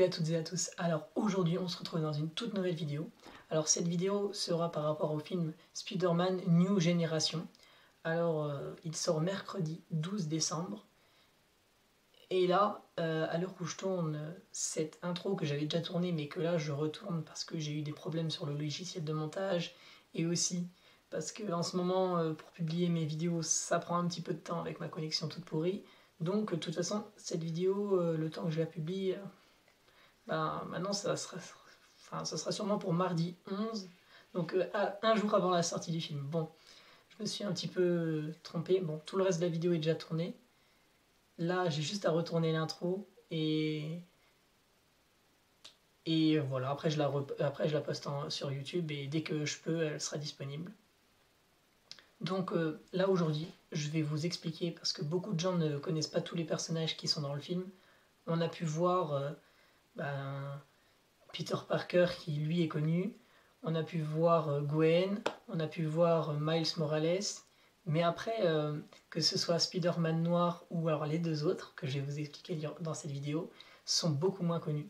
à toutes et à tous. Alors aujourd'hui on se retrouve dans une toute nouvelle vidéo. Alors cette vidéo sera par rapport au film Spider-Man New Generation. Alors il sort mercredi 12 décembre. Et là, à l'heure où je tourne cette intro que j'avais déjà tournée mais que là je retourne parce que j'ai eu des problèmes sur le logiciel de montage et aussi parce que en ce moment pour publier mes vidéos ça prend un petit peu de temps avec ma connexion toute pourrie. Donc de toute façon cette vidéo, le temps que je la publie, maintenant ça sera sûrement pour mardi 11, donc un jour avant la sortie du film. Bon, je me suis un petit peu trompé, bon, tout le reste de la vidéo est déjà tourné. Là, j'ai juste à retourner l'intro et voilà, après je la poste sur YouTube et dès que je peux, elle sera disponible. Donc là, aujourd'hui, je vais vous expliquer, parce que beaucoup de gens ne connaissent pas tous les personnages qui sont dans le film. On a pu voir Peter Parker qui lui est connu, on a pu voir Gwen, on a pu voir Miles Morales, mais après, que ce soit Spider-Man noir ou alors les deux autres, que je vais vous expliquer dans cette vidéo, sont beaucoup moins connus.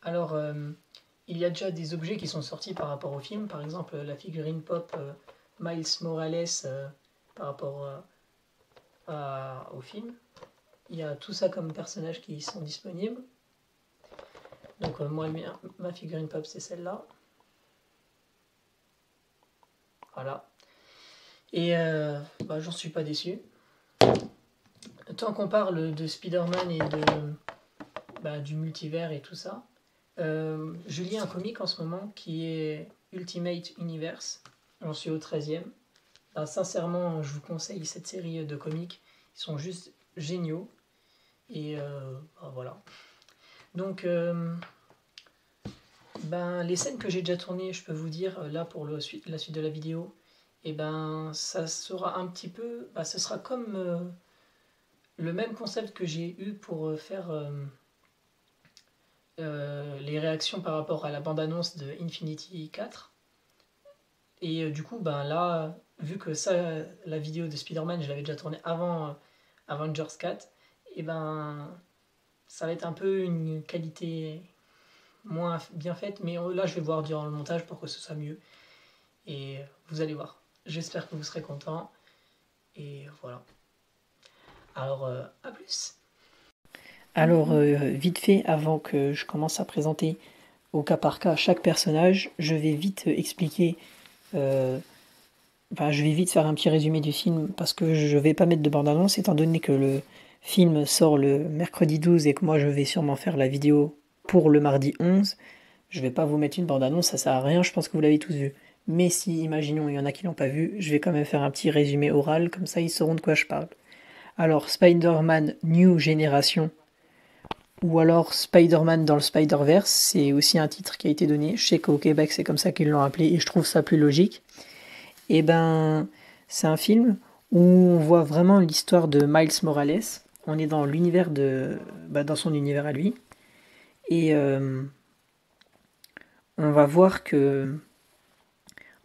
Alors, il y a déjà des objets qui sont sortis par rapport au film, par exemple la figurine pop Miles Morales par rapport au film. Il y a tout ça comme personnages qui sont disponibles. Donc moi, ma figurine pop, c'est celle-là. Voilà. Et j'en suis pas déçu. Tant qu'on parle de Spider-Man et du multivers et tout ça, je lis un comic en ce moment qui est Ultimate Universe. J'en suis au 13e. Là, sincèrement, je vous conseille cette série de comics. Ils sont juste géniaux. Et voilà. Donc, les scènes que j'ai déjà tournées, je peux vous dire, là pour la suite de la vidéo, ça sera un petit peu, ce sera comme le même concept que j'ai eu pour faire les réactions par rapport à la bande-annonce de Infinity 4. Et du coup, là, vu que ça, la vidéo de Spider-Man, je l'avais déjà tournée avant Avengers 4, et ça va être un peu une qualité moins bien faite, mais là, je vais voir durant le montage pour que ce soit mieux. Et vous allez voir. J'espère que vous serez contents. Et voilà. Alors, à plus. Alors, vite fait, avant que je commence à présenter au cas par cas chaque personnage, je vais vite expliquer... je vais vite faire un petit résumé du film parce que je vais pas mettre de bande-annonce étant donné que le film sort le mercredi 12 et que moi je vais sûrement faire la vidéo pour le mardi 11. Je vais pas vous mettre une bande-annonce, ça sert à rien, je pense que vous l'avez tous vu. Mais si, imaginons, il y en a qui l'ont pas vu, je vais quand même faire un petit résumé oral, comme ça ils sauront de quoi je parle. Alors, Spider-Man New Generation, ou alors Spider-Man dans le Spider-Verse, c'est aussi un titre qui a été donné. Je sais qu'au Québec c'est comme ça qu'ils l'ont appelé et je trouve ça plus logique. Et c'est un film où on voit vraiment l'histoire de Miles Morales. On est dans l'univers dans son univers à lui. Et on va voir que,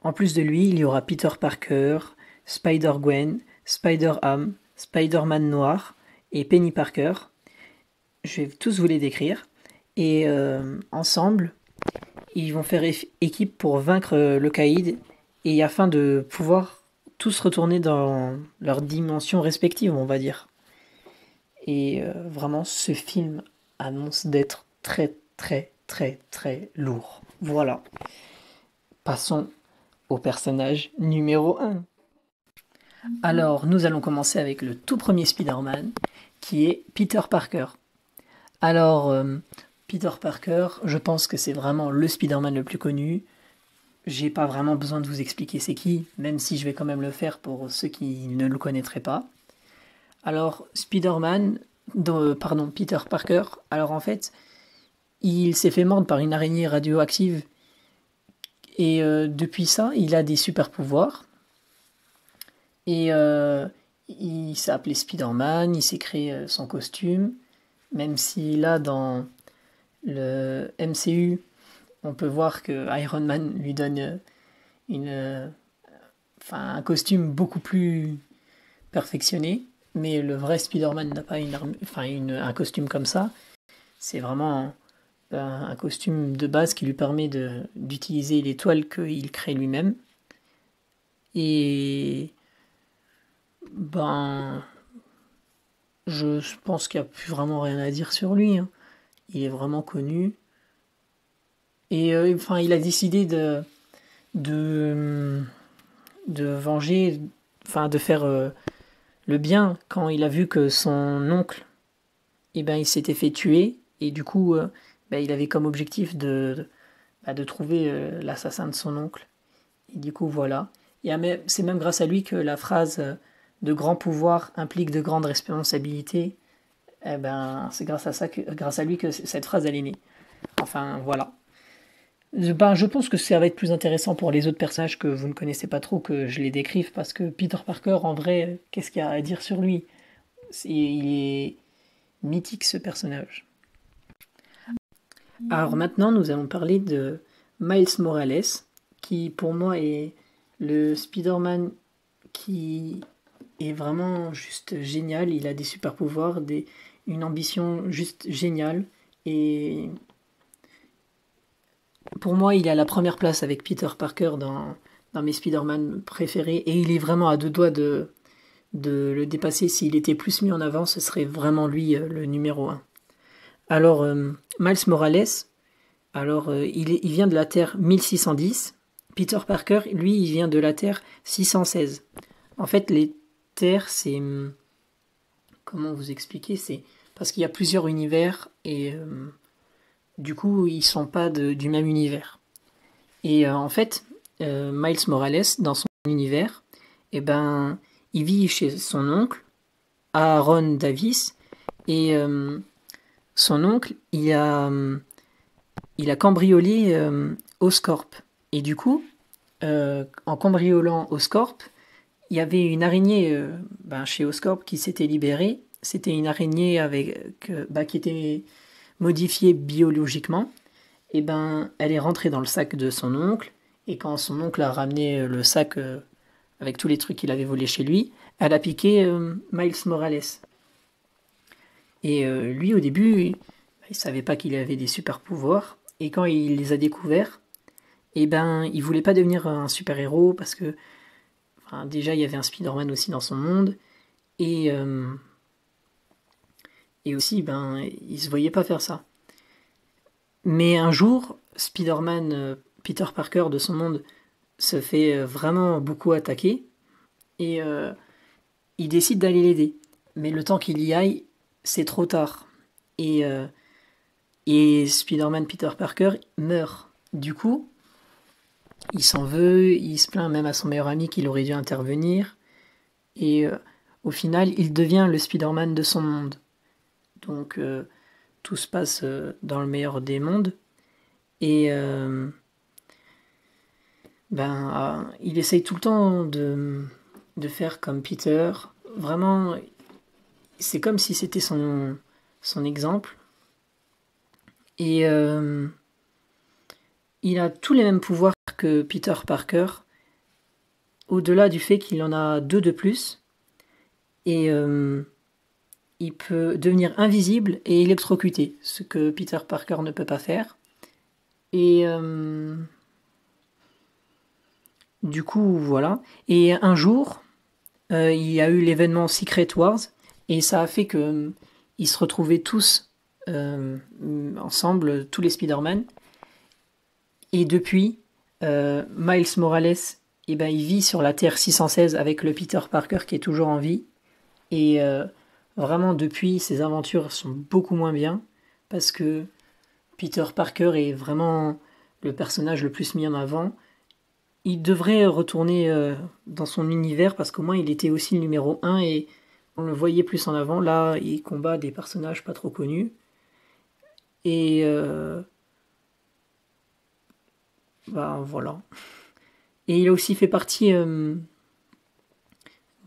en plus de lui, il y aura Peter Parker, Spider-Gwen, Spider-Ham, Spider-Man noir et Penny Parker. Je vais tous vous les décrire. Et ensemble, ils vont faire équipe pour vaincre le caïd et afin de pouvoir tous retourner dans leur dimension respective, on va dire. Et vraiment, ce film annonce d'être très, très, très, très lourd. Voilà. Passons au personnage numéro 1. Alors, nous allons commencer avec le tout premier Spider-Man, qui est Peter Parker. Alors, Peter Parker, je pense que c'est vraiment le Spider-Man le plus connu. J'ai pas vraiment besoin de vous expliquer c'est qui, même si je vais quand même le faire pour ceux qui ne le connaîtraient pas. Alors, Peter Parker, alors en fait, il s'est fait mordre par une araignée radioactive et depuis ça, il a des super pouvoirs. Et il s'est appelé Spider-Man, il s'est créé son costume, même si là, dans le MCU, on peut voir que Iron Man lui donne un costume beaucoup plus perfectionné, mais le vrai Spider-Man n'a pas un costume comme ça. C'est vraiment un costume de base qui lui permet d'utiliser les toiles qu'il crée lui-même. Et ben, je pense qu'il n'y a plus vraiment rien à dire sur lui, hein. Il est vraiment connu. Et enfin, il a décidé de, de venger, enfin de faire le bien quand il a vu que son oncle, eh ben, il s'était fait tuer. Et du coup, ben, il avait comme objectif de trouver l'assassin de son oncle. Et du coup, voilà. Et c'est même grâce à lui que la phrase de grand pouvoir implique de grandes responsabilités. Eh ben, c'est grâce à lui que cette phrase elle est née. Enfin, voilà. Je pense que ça va être plus intéressant pour les autres personnages que vous ne connaissez pas trop que je les décrive parce que Peter Parker, en vrai, qu'est-ce qu'il y a à dire sur lui? Il est mythique ce personnage. Alors maintenant, nous allons parler de Miles Morales, qui pour moi est le Spider-Man qui est vraiment juste génial. Il a des super pouvoirs, une ambition juste géniale. Et pour moi, il est à la première place avec Peter Parker dans mes Spider-Man préférés. Et il est vraiment à deux doigts de le dépasser. S'il était plus mis en avant, ce serait vraiment lui le numéro 1. Alors, Miles Morales, il vient de la Terre 1610. Peter Parker, lui, il vient de la Terre 616. En fait, les Terres, c'est... Comment vous expliquer? C'est parce qu'il y a plusieurs univers et du coup, ils sont pas du même univers. Et en fait, Miles Morales, dans son univers, eh ben, il vit chez son oncle, Aaron Davis, et son oncle, il a cambriolé Oscorp. Et du coup, en cambriolant Oscorp, il y avait une araignée chez Oscorp qui s'était libérée. C'était une araignée qui était modifiée biologiquement. Et ben, elle est rentrée dans le sac de son oncle. Et quand son oncle a ramené le sac avec tous les trucs qu'il avait volés chez lui, elle a piqué Miles Morales. Et lui, au début, il savait pas qu'il avait des super pouvoirs. Et quand il les a découverts, eh ben, il voulait pas devenir un super-héros parce que déjà, il y avait un Spider-Man aussi dans son monde. Et aussi, il se voyait pas faire ça. Mais un jour, Spider-Man, Peter Parker de son monde, se fait vraiment beaucoup attaquer. Et il décide d'aller l'aider. Mais le temps qu'il y aille, c'est trop tard. Et Spider-Man Peter Parker meurt. Du coup, il s'en veut, il se plaint même à son meilleur ami qu'il aurait dû intervenir. Et au final, il devient le Spider-Man de son monde. Donc, tout se passe dans le meilleur des mondes. Et il essaye tout le temps de faire comme Peter. Vraiment, c'est comme si c'était son exemple. Et il a tous les mêmes pouvoirs que Peter Parker, au-delà du fait qu'il en a 2 de plus. Et il peut devenir invisible et électrocuté, ce que Peter Parker ne peut pas faire. Et du coup, voilà. Et un jour, il y a eu l'événement Secret Wars, et ça a fait que ils se retrouvaient tous ensemble, tous les Spider-Man. Et depuis, Miles Morales, il vit sur la Terre 616 avec le Peter Parker qui est toujours en vie. Et vraiment, depuis, ses aventures sont beaucoup moins bien, parce que Peter Parker est vraiment le personnage le plus mis en avant. Il devrait retourner dans son univers, parce qu'au moins il était aussi le numéro 1 et on le voyait plus en avant. Là, il combat des personnages pas trop connus. Et voilà. Et il a aussi fait partie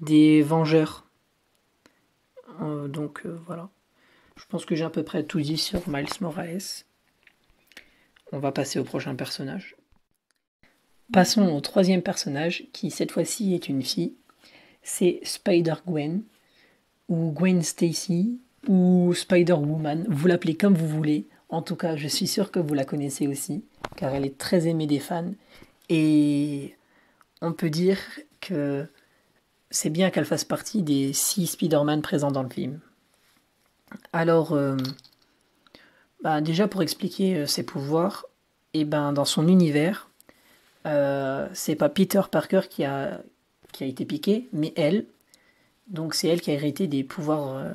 des Vengeurs. Donc voilà. Je pense que j'ai à peu près tout dit sur Miles Morales. On va passer au prochain personnage. Passons au troisième personnage, qui cette fois-ci est une fille. C'est Spider-Gwen, ou Gwen Stacy, ou Spider-Woman. Vous l'appelez comme vous voulez. En tout cas, je suis sûr que vous la connaissez aussi, car elle est très aimée des fans. Et on peut dire que c'est bien qu'elle fasse partie des 6 Spider-Man présents dans le film. Alors, déjà pour expliquer ses pouvoirs, et dans son univers, c'est pas Peter Parker qui a été piqué, mais elle. Donc c'est elle qui a hérité des pouvoirs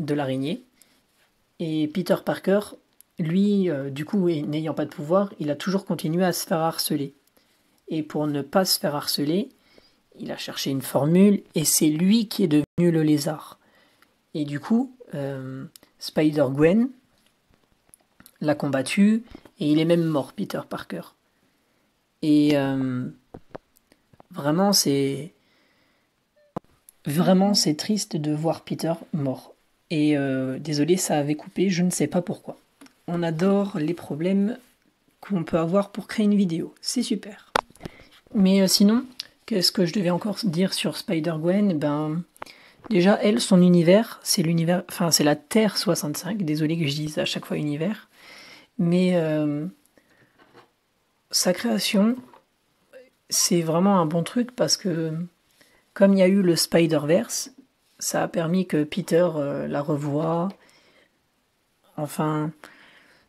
de l'araignée. Et Peter Parker, lui, du coup, n'ayant pas de pouvoir, il a toujours continué à se faire harceler. Et pour ne pas se faire harceler, il a cherché une formule, et c'est lui qui est devenu le lézard. Et du coup, Spider-Gwen l'a combattu, et il est même mort, Peter Parker. Et vraiment, c'est triste de voir Peter mort. Et désolé, ça avait coupé, je ne sais pas pourquoi. On adore les problèmes qu'on peut avoir pour créer une vidéo, c'est super. Mais sinon, qu'est-ce que je devais encore dire sur Spider-Gwen? Déjà, elle, son univers, c'est la Terre 65. Désolé que je dise à chaque fois univers. Mais sa création, c'est vraiment un bon truc parce que comme il y a eu le Spider-Verse, ça a permis que Peter la revoie. Enfin,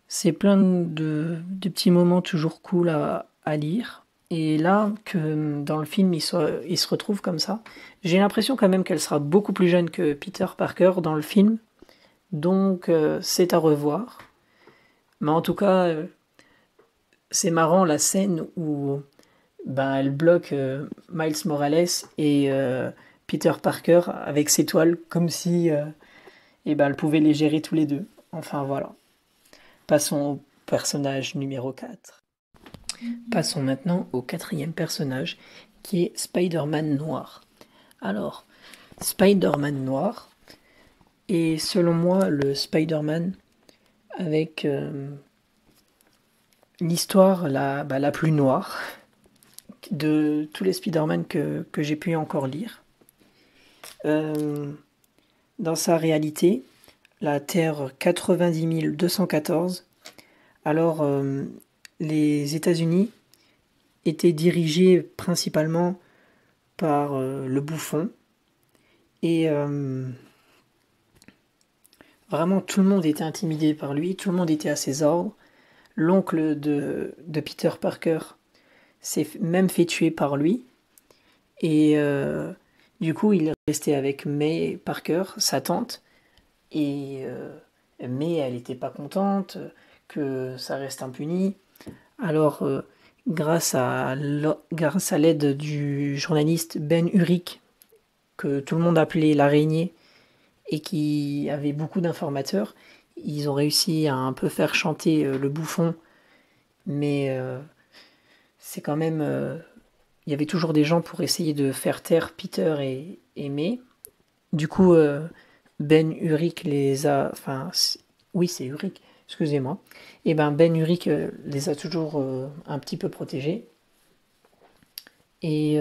c'est plein de petits moments toujours cool à lire. Et là, que dans le film, il se retrouve comme ça, j'ai l'impression quand même qu'elle sera beaucoup plus jeune que Peter Parker dans le film. Donc, c'est à revoir. Mais en tout cas, c'est marrant la scène où elle bloque Miles Morales et Peter Parker avec ses toiles, comme si elle pouvait les gérer tous les deux. Enfin voilà. Passons au personnage numéro 4. Passons maintenant au 4e personnage, qui est Spider-Man Noir. Alors, Spider-Man Noir est selon moi le Spider-Man avec l'histoire la plus noire de tous les Spider-Man que j'ai pu encore lire. Dans sa réalité, la Terre 90 214, alors les États-Unis étaient dirigés principalement par le Bouffon, et vraiment tout le monde était intimidé par lui, tout le monde était à ses ordres. L'oncle de Peter Parker s'est même fait tuer par lui, et du coup il est resté avec May Parker, sa tante, et May elle n'était pas contente que ça reste impuni. Alors grâce à l'aide du journaliste Ben Urich, que tout le monde appelait l'araignée et qui avait beaucoup d'informateurs, ils ont réussi à un peu faire chanter le Bouffon, mais c'est quand même... il y avait toujours des gens pour essayer de faire taire Peter et May. Du coup, Ben Urich les a... Enfin, oui, c'est Urich, excusez-moi. Et Ben Urich les a toujours un petit peu protégés. Et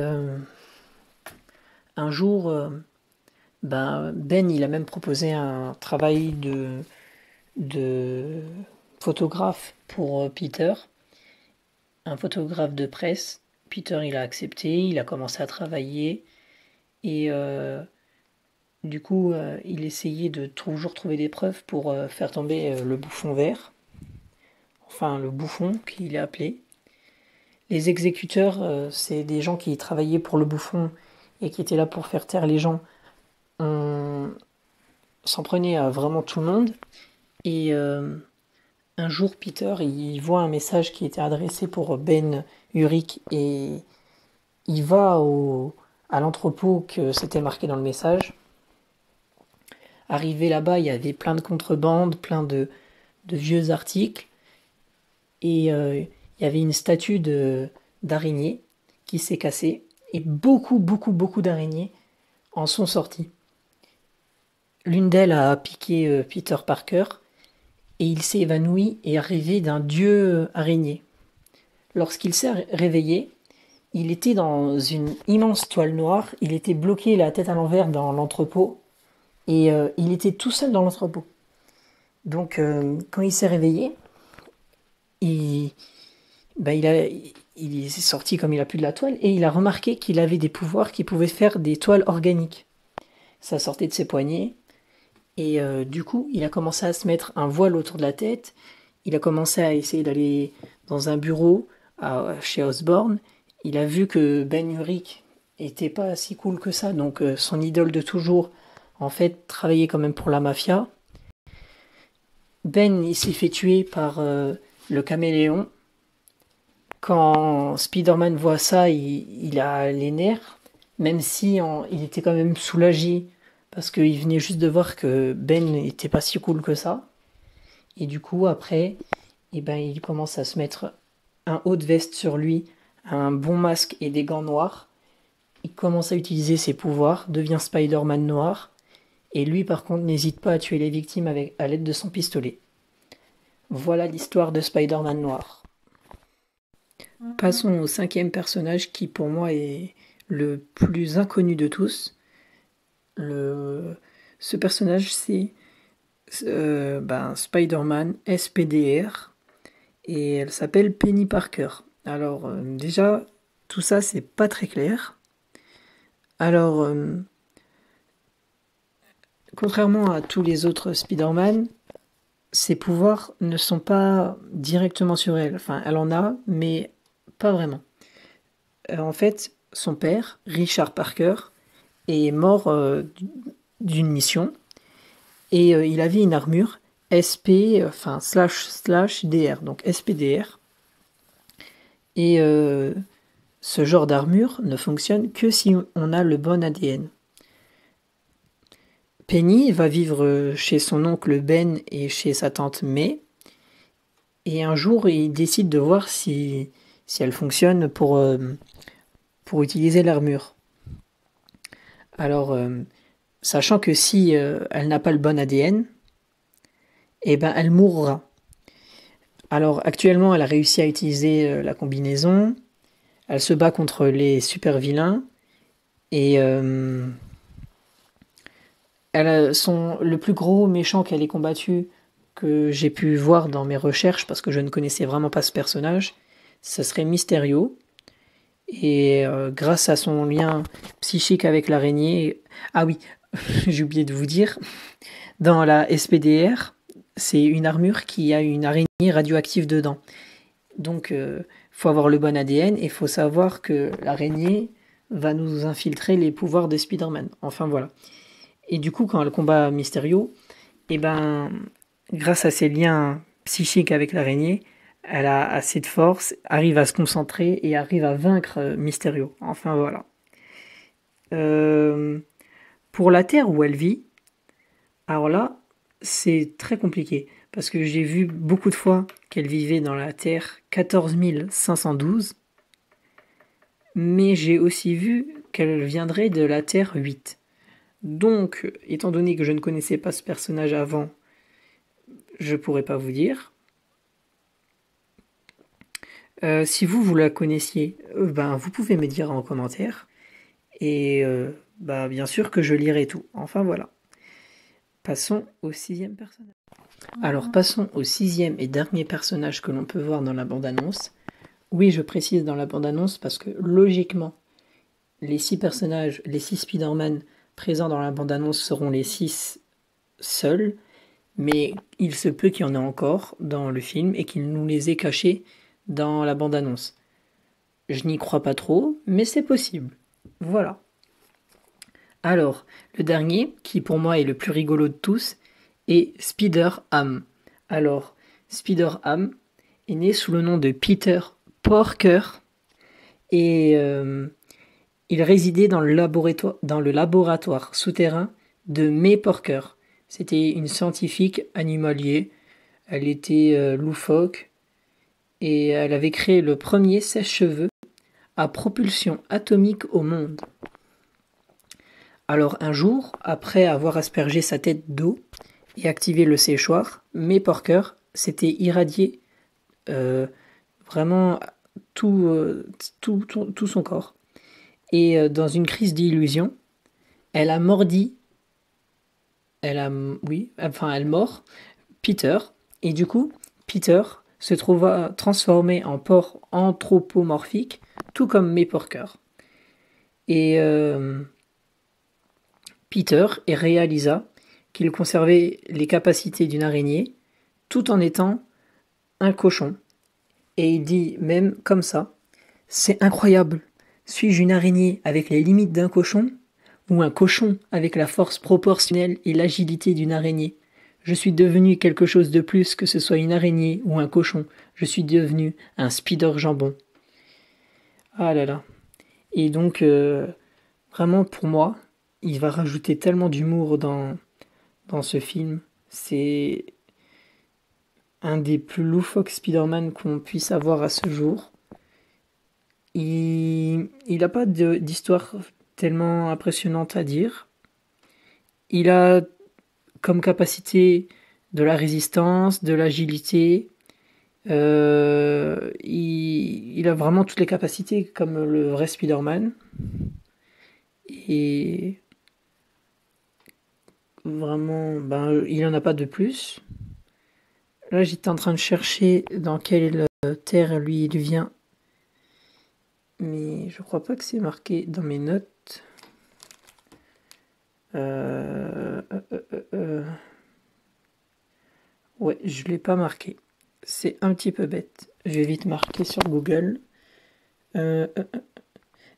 un jour, Ben, il a même proposé un travail de photographe pour Peter, un photographe de presse. Peter, il a accepté, il a commencé à travailler, et du coup, il essayait de toujours trouver des preuves pour faire tomber le Bouffon vert, enfin le Bouffon qu'il a appelé. Les exécuteurs, c'est des gens qui travaillaient pour le Bouffon et qui étaient là pour faire taire les gens. On s'en prenait à vraiment tout le monde, et un jour, Peter, il voit un message qui était adressé pour Ben Urich, et il va à l'entrepôt que c'était marqué dans le message. Arrivé là-bas, il y avait plein de contrebande, plein de vieux articles, et il y avait une statue d'araignée qui s'est cassée, et beaucoup, beaucoup, beaucoup d'araignées en sont sorties. L'une d'elles a piqué Peter Parker, et il s'est évanoui et a rêvé d'un dieu araignée. Lorsqu'il s'est réveillé, il était dans une immense toile noire, il était bloqué la tête à l'envers dans l'entrepôt, et il était tout seul dans l'entrepôt. Donc, quand il s'est réveillé, il, bah, il est sorti comme il a plus de la toile et il a remarqué qu'il avait des pouvoirs qui pouvaient faire des toiles organiques. Ça sortait de ses poignets et du coup, il a commencé à se mettre un voile autour de la tête. Il a commencé à essayer d'aller dans un bureau chez Osborne. Il a vu que Ben Urich était pas si cool que ça, donc son idole de toujours, en fait, travaillait quand même pour la mafia. Ben, il s'est fait tuer par le caméléon. Quand Spider-Man voit ça, il a les nerfs, même si il était quand même soulagé, parce qu'il venait juste de voir que Ben n'était pas si cool que ça. Et du coup, après, eh ben, il commence à se mettre un haut de veste sur lui, un bon masque et des gants noirs. Il commence à utiliser ses pouvoirs, devient Spider-Man noir, et lui par contre n'hésite pas à tuer les victimes à l'aide de son pistolet. Voilà l'histoire de Spider-Man noir. Passons au cinquième personnage qui pour moi est le plus inconnu de tous. Ce personnage c'est Spider-Man SPDR et elle s'appelle Penny Parker. Alors déjà tout ça c'est pas très clair. Alors contrairement à tous les autres Spider-Man, ses pouvoirs ne sont pas directement sur elle. Enfin, elle en a, mais pas vraiment. En fait, son père, Richard Parker, est mort d'une mission et il avait une armure SP, enfin slash DR, donc SPDR. Et ce genre d'armure ne fonctionne que si on a le bon ADN. Penny va vivre chez son oncle Ben et chez sa tante May. Et un jour, il décide de voir si elle fonctionne pour utiliser l'armure. Alors, sachant que si elle n'a pas le bon ADN, eh ben, elle mourra. Alors, actuellement, elle a réussi à utiliser la combinaison. Elle se bat contre les super vilains. Et le plus gros méchant qu'elle ait combattu, que j'ai pu voir dans mes recherches, parce que je ne connaissais vraiment pas ce personnage, ce serait Mysterio. Et grâce à son lien psychique avec l'araignée... Ah oui, j'ai oublié de vous dire, dans la SPDR, c'est une armure qui a une araignée radioactive dedans. Donc, faut avoir le bon ADN et faut savoir que l'araignée va nous infiltrer les pouvoirs de Spider-Man. Enfin, voilà. Et du coup, quand elle combat Mysterio, eh ben, grâce à ses liens psychiques avec l'araignée, elle a assez de force, arrive à se concentrer et arrive à vaincre Mysterio. Enfin voilà. Pour la Terre où elle vit, alors là, c'est très compliqué. Parce que j'ai vu beaucoup de fois qu'elle vivait dans la Terre 14 512. Mais j'ai aussi vu qu'elle viendrait de la Terre 8. Donc, étant donné que je ne connaissais pas ce personnage avant, je pourrais pas vous dire. Si vous la connaissiez, ben, vous pouvez me dire en commentaire. Et bien sûr que je lirai tout. Enfin voilà. Passons au sixième personnage. Alors passons au sixième et dernier personnage que l'on peut voir dans la bande-annonce. Oui, je précise dans la bande-annonce parce que logiquement, les 6 personnages, les 6 Spider-Man présents dans la bande-annonce seront les 6 seuls. Mais il se peut qu'il y en ait encore dans le film et qu'il nous les ait cachés dans la bande-annonce. Je n'y crois pas trop, mais c'est possible. Voilà. Alors, le dernier, qui pour moi est le plus rigolo de tous, est Spider-Ham. Alors, Spider-Ham est né sous le nom de Peter Porker et il résidait dans le laboratoire souterrain de May Porker. C'était une scientifique animalier. Elle était loufoque et elle avait créé le premier sèche-cheveux à propulsion atomique au monde. Alors un jour, après avoir aspergé sa tête d'eau et activé le séchoir, May Porker s'était irradié vraiment tout son corps. Et dans une crise d'illusion, elle a mordi, elle mord Peter. Et du coup, Peter se trouva transformé en porc anthropomorphique, tout comme May Parker. Et Peter réalisa qu'il conservait les capacités d'une araignée tout en étant un cochon. Et il dit même comme ça, c'est incroyable, suis-je une araignée avec les limites d'un cochon ou un cochon avec la force proportionnelle et l'agilité d'une araignée? Je suis devenu quelque chose de plus que ce soit une araignée ou un cochon, je suis devenu un spider jambon. Ah là là. Et donc, vraiment pour moi, il va rajouter tellement d'humour dans ce film. C'est un des plus loufoques Spider-Man qu'on puisse avoir à ce jour. Il n'a pas d'histoire tellement impressionnante à dire. Il a comme capacité de la résistance, de l'agilité. Il a vraiment toutes les capacités comme le vrai Spider-Man. Et vraiment, il n'en a pas de plus. Là, j'étais en train de chercher dans quelle terre lui il vient. Mais je crois pas que c'est marqué dans mes notes. Ouais, je l'ai pas marqué. C'est un petit peu bête. Je vais vite marquer sur Google.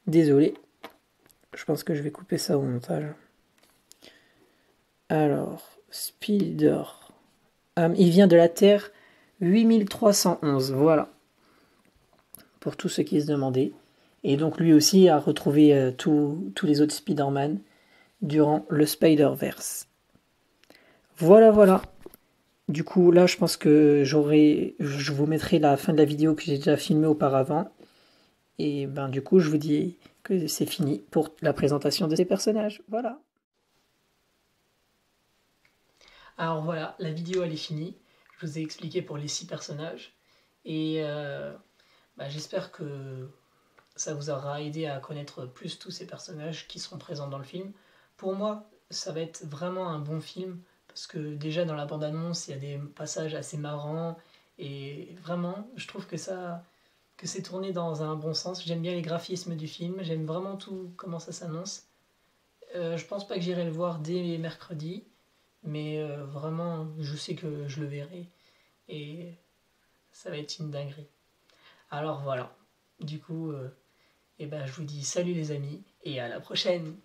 Désolé. Je pense que je vais couper ça au montage. Alors, Spider. Il vient de la Terre 8311. Voilà. Pour tous ceux qui se demandaient. Et donc lui aussi a retrouvé tous les autres Spider-Man durant le Spider-Verse. Voilà. Du coup, là, je pense que je vous mettrai la fin de la vidéo que j'ai déjà filmée auparavant. Et du coup, je vous dis que c'est fini pour la présentation de ces personnages. Voilà. Alors voilà, la vidéo elle est finie. Je vous ai expliqué pour les 6 personnages. Et j'espère que ça vous aura aidé à connaître plus tous ces personnages qui seront présents dans le film. Pour moi, ça va être vraiment un bon film. Parce que déjà dans la bande-annonce, il y a des passages assez marrants. Et vraiment, je trouve que c'est tourné dans un bon sens. J'aime bien les graphismes du film. J'aime vraiment tout comment ça s'annonce. Je pense pas que j'irai le voir dès mercredi. Mais vraiment, je sais que je le verrai. Et ça va être une dinguerie. Alors voilà. Du coup, je vous dis salut les amis. Et à la prochaine.